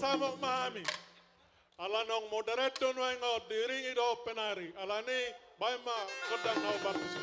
samo mami. Alanong moderato no ngo diringi do penari. Alani baima kodang no bartusi.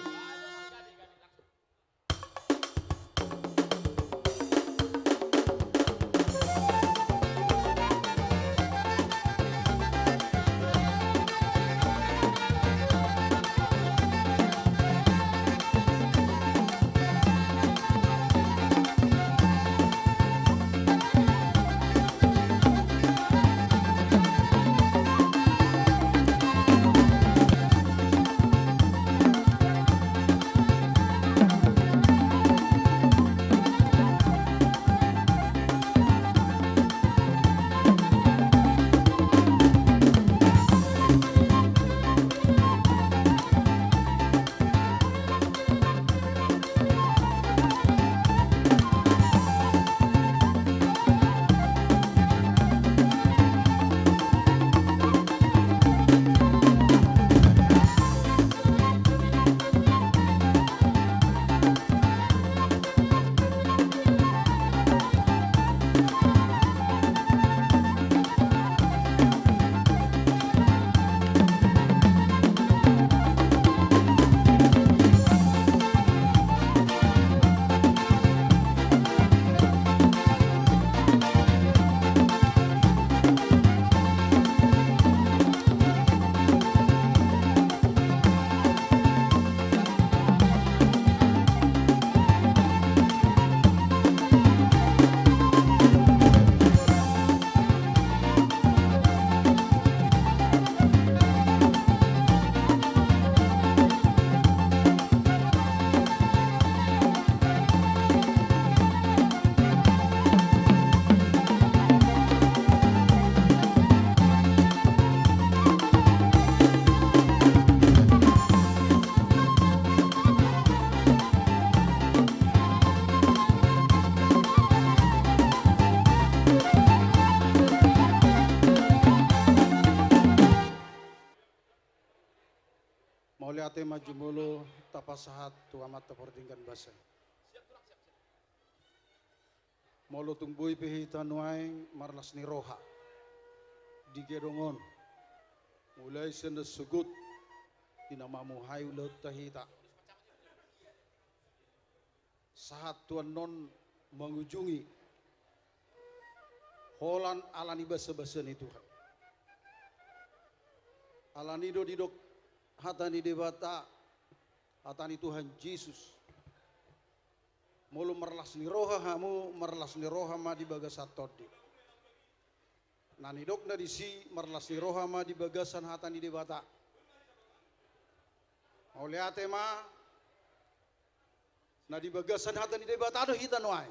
Mauliate majumulo tapasahat tu amat taportinggan basa. Molo tungboy pihita nuaing marlas ni roha. Di gedongon. Mulai senda sugut tinamamuhay ulat tahita. Sahat tuan non mengunjungi holan alani basa-basa ni Tuhan. Alani do didok hatani debata hatani Tuhan Yesus. Mulu merlas ni roha hamu merlas ni roha ma di bagasat todi. Nani dok na di si merlas ni roha ma di bagasan hatani debata. Mauliate ma na di bagasan hatani debata do hita noai.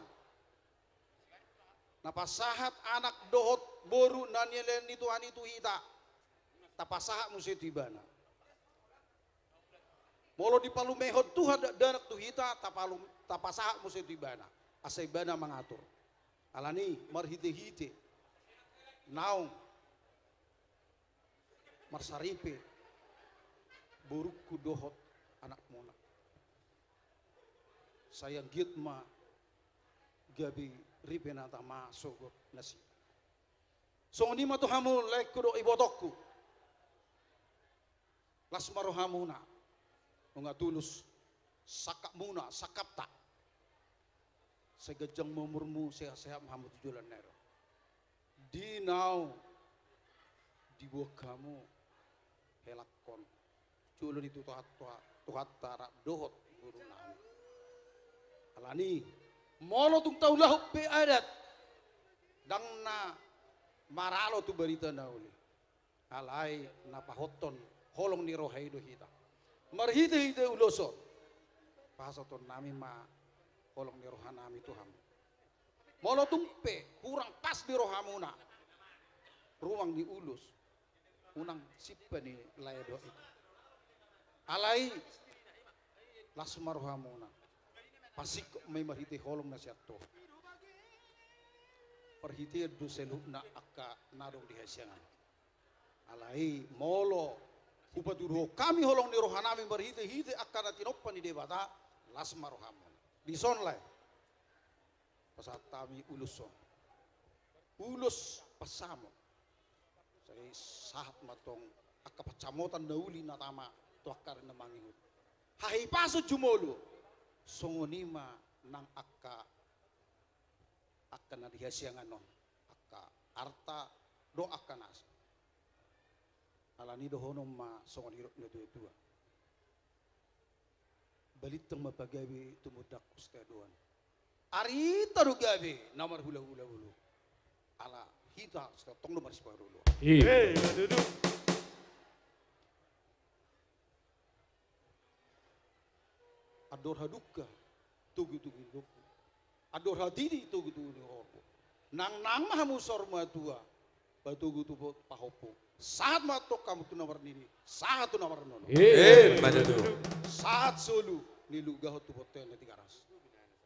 Napasahat anak dohot boru nanielen itu Tuhan itu hita. Tapasahat musi tibana. Molo di palu mehot Tuhan danak tu hita tapasahat musi tibana. Asaibana mengatur. Alani marhite-hite. Naung. Marsaripe. Buruk kudohot anak mona. Sayang gitma gabi ripenata ma sogot nasi. So ni matu hamu lek kudo ibotokku. Lasmaro hamuna. Nga tulus sakap muna sakap tak. Segejang memurmu sehat-sehat Muhammad tujulan nero. Dinau di buah kamu helakon. Culun itu tuhat tarak dohot guru nami. Alani molo tung taulah pe adat dang na maralo tu berita nauli. Alai napahoton holong ni rohaido hita. Marhite-hite uloso. Pahasoton nami ma holong ni roha nami Tuhan. Molo tumpe kurang pas di rohamuna. Ruang di ulus. Unang sipa ni laedo itu. Alai lasma rohamuna. Pasik may marhite holong na siya to. Perhite do seluk na akka narong dihasyangan. Alai molo upaturo kami holong ni rohanami berhite-hite akana tinoppan ni debata lasma rohamon. Dison lai. Pasat kami uluson. Ulus pasamo. Saya sahat matong aka pacamotan dauli natama tuakar na mangihut. Hahi paso jumolo. Songonima nang aka na dihasianganon. Aka arta do aka nas. Alani do honom ma songoniro na dua-dua. Balitang mapagabi tumudak kustaduan. Ari taru gabi namar hula-hula hulu. Ala hita tong nomor separuh. Duduk. Ador haduka tugu-tugu doku. Ador hadidi tugu-tugu ni hopo. Nang mahamu sorma tua. Batugu tupo pahopo. Saat matok kamu tu nawar nini. Saat tu nawar nono. Saat solu nilugaho tu hotel na tigaras.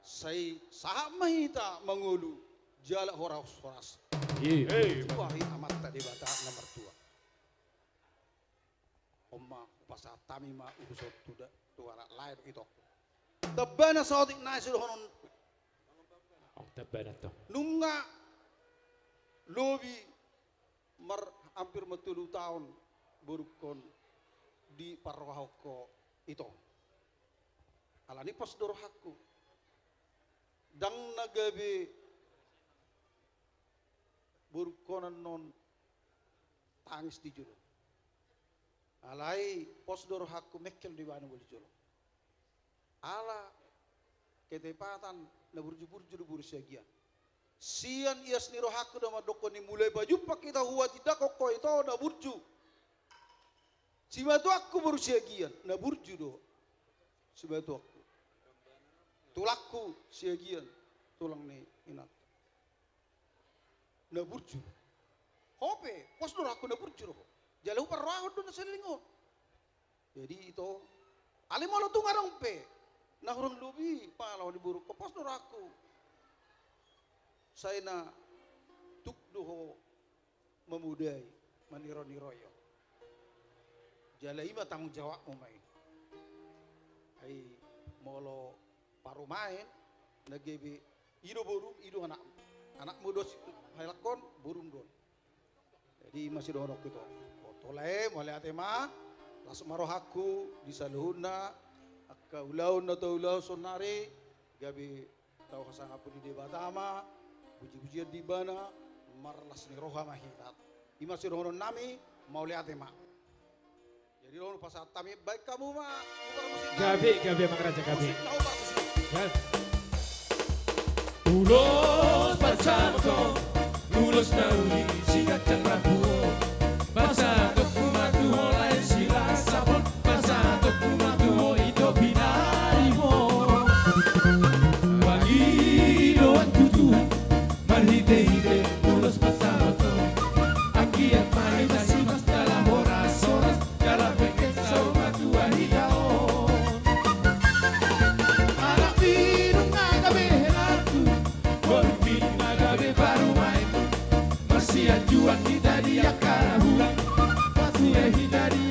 Say saat mahita mangulu jala horas. Wahi amat tadi bata nomor 2. Oma pasat tami ma usot tuara lain itu. Tabana saudik nasul honon. Tabana to. Nunga lobi hampir 30 tahun burukon di parrohako itu. Alani pas dorohaku. Dang nagabi burukonan non tangis di juru. Alai pos dorohaku mekel di banu boli juru. Ala ketepatan na burju-burju bursiagian. Sian ias ni rohaku dama dokon ni mulai baju pak kita huwa tidak kok itu na burju. Sibatu aku bursiagian na burju do. Sibatu aku. Tulakku siagian tulang ni inat. Na burju. Hope pos dorohaku na burju do. Jalau parwahod do na selingo. Jadi itu alimolo tu ngarang pe. Nah orang lubi palau di buruk kepas doraku. Saya na tuk doho memudai maniro-niroyo. Jalai ma tanggung jawab mai. Ai molo paru main nagebe ido burung ido anak mudos halakon burung don. Jadi masih dorok itu. Toleh mulai atema langsung marohaku di saluhuna. Ka ulaw na to ulaw sonari gabi tau kasanga pun di debatama puji-pujian di bana marlas ni roha mahitat ima si rohonon nami mau lihat ma jadi rohonon pasat tami baik kamu ma Gabi Mang Raja gabi. Ulos bersama ulos nauli sikat dan rabu basa tuk matu oleh sila sabun basa tuk matu itu binari mo bagi doan tujuan marhite ulos bersama akiat main simas dalam horas dalam pengen sama tua hidau anak bidung agabe henarku berbidung agabe baru main masih ajuan kita dia karahulan masih hidari